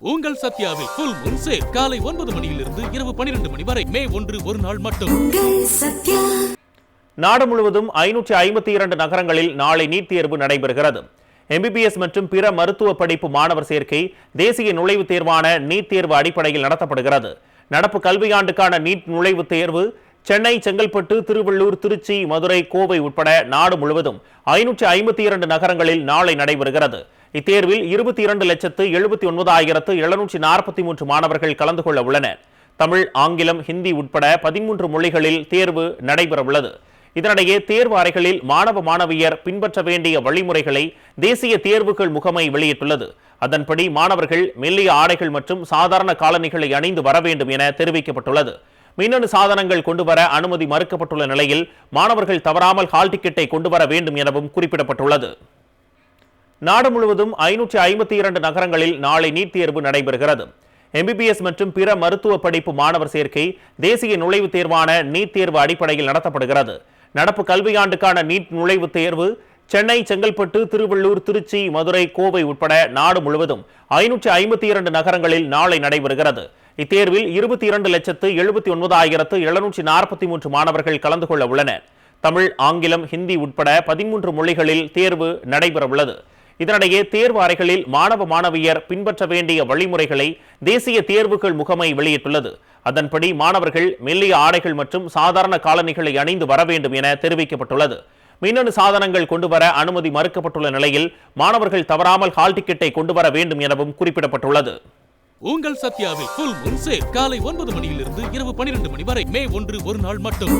உங்கள் சத்யாவில் full Moon sale காலை 9 மணியிலிருந்து இரவு 12 மணி வரை மே 1 ஒரு நாள் மட்டும். நாடு முழுவதும் 552 நகரங்களில் நாளை நீட் தேர்வு நடைபெறுகிறது. MBBS மற்றும் பிற மருத்துவ படிப்பு மாணவர் சேர்க்கை தேசிய நுழைவுத் தேர்வான நீட் தேர்வு அடிப்படையில் நடத்தப்படுகிறது. நடப்பு கல்வியாண்டுக்கான நீட் நுழைவுத் தேர்வு சென்னை, செங்கல்பட்டு, திருவள்ளூர், திருச்சி, மதுரை, கோவை உட்பட நாடு முழுவதும் 552 நகரங்களில் நாளை நடைபெறுகிறது. இத்தேர்வில் 22,79,743 மாணவர்கள் கலந்து கொள்ள உள்ளனர். தமிழ், ஆங்கிலம், ஹிந்தி உட்பட 13 மொழிகளில் தேர்வு நடைபெறவுள்ளது. இதனிடையே தேர்வு அறைகளில் மாணவ மாணவியர் பின்பற்ற வேண்டிய வழிமுறைகளை தேசிய தேர்வுகள் முகமை வெளியிட்டுள்ளது. அதன்படி மாணவர்கள் மெல்லிய ஆடைகள் மற்றும் சாதாரண காலணிகளை அணிந்து வர வேண்டும் என தெரிவிக்கப்பட்டுள்ளது. மின்னணு சாதனங்கள் கொண்டுவர அனுமதி மறுக்கப்பட்டுள்ள நிலையில் மாணவர்கள் தவறாமல் ஹால் டிக்கெட்டை கொண்டுவர வேண்டும் எனவும் குறிப்பிடப்பட்டுள்ளது. நாடு முழுவதும் 552 நகரங்களில் நாளை நீட் தேர்வு நடைபெறுகிறது. MBBS மற்றும் பிற மருத்துவ படிப்பு மாணவர் சேர்க்கை தேசிய நுழைவுத் தேர்வான நீட் தேர்வு அடிப்படையில் நடத்தப்படுகிறது. நடப்பு கல்வியாண்டுக்கான நீட் நுழைவுத் தேர்வு சென்னை, செங்கல்பட்டு, திருவள்ளூர், திருச்சி, மதுரை, கோவை உட்பட நாடு முழுவதும் 552 நகரங்களில் நாளை நடைபெறுகிறது. இத்தேர்வில் 22,79,743 மாணவர்கள் கலந்து கொள்ள உள்ளனர். தமிழ், ஆங்கிலம், ஹிந்தி உட்பட 13 மொழிகளில் தேர்வு நடைபெறவுள்ளது. இதனிடையே தேர்வு அறைகளில் மாணவ மாணவியர் பின்பற்ற வேண்டிய வழிமுறைகளை தேசிய தேர்வுகள் முகமை வெளியிட்டுள்ளது. அதன்படி மாணவர்கள் மெல்லிய ஆடைகள் மற்றும் சாதாரண காலணிகளை அணிந்து வர வேண்டும் என தெரிவிக்கப்பட்டுள்ளது. மின்னணு சாதனங்கள் கொண்டுவர அனுமதி மறுக்கப்பட்டுள்ள நிலையில் மாணவர்கள் தவறாமல் ஹால் டிக்கெட்டை கொண்டுவர வேண்டும் எனவும் குறிப்பிடப்பட்டுள்ளது. உங்கள் சத்யாவில் ஃபுல் மூன் சேல் காலை 9 மணியிலிருந்து இரவு 12 மணி வரை மே 1 ஒரு நாள் மட்டும்.